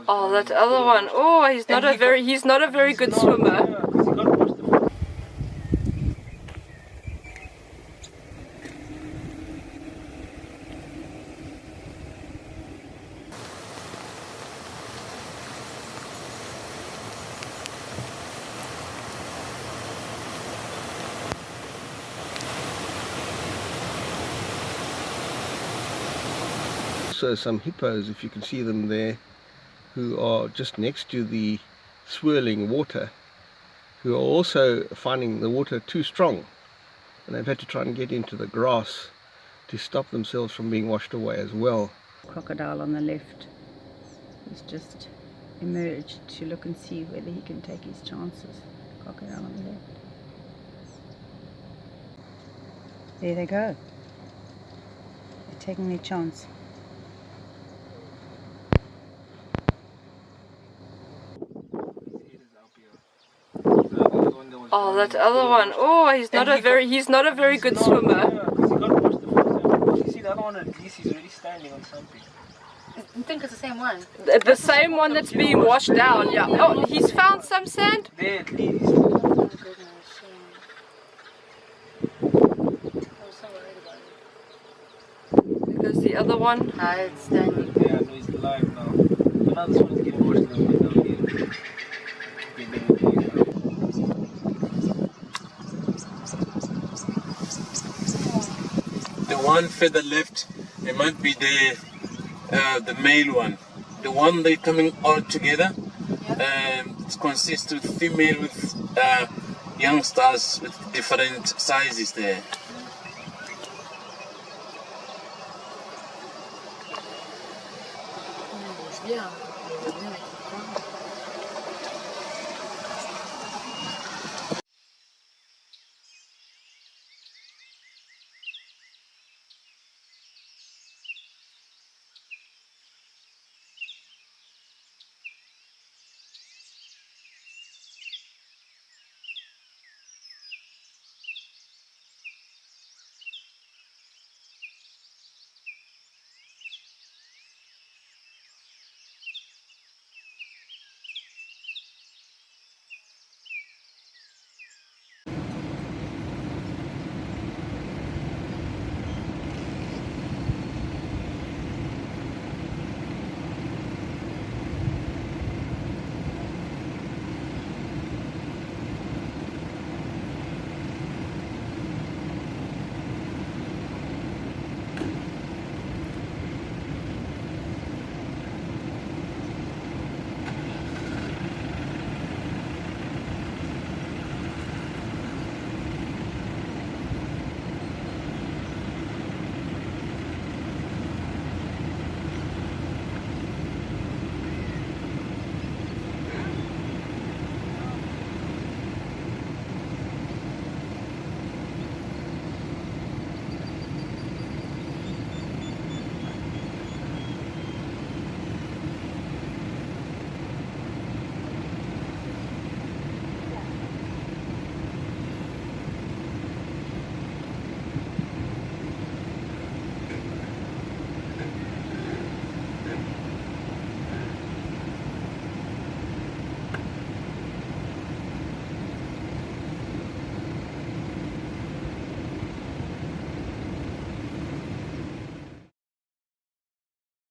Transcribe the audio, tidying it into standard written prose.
Oh, that other one. Oh, he's not a very good swimmer. Also some hippos, if you can see them there, who are just next to the swirling water, who are also finding the water too strong, and they've had to try and get into the grass to stop themselves from being washed away as well. Crocodile on the left, he's just emerged to look and see whether he can take his chances. Crocodile on the left. There they go. They're taking their chance. Oh, that other one. Oh, he's not a very good swimmer. You see the other one at least he's really standing on something. I think it's the same one. The same one that's being washed down, yeah. Oh, he's found some sand? There at least. Oh my goodness. I was so worried about it. Because the other one. Ah, it's standing. Yeah, no, he's alive now. But now this one is getting washed down here. The one further left, it might be the male one. The one they're coming all together, it consists of female with young stars with different sizes there. Yeah.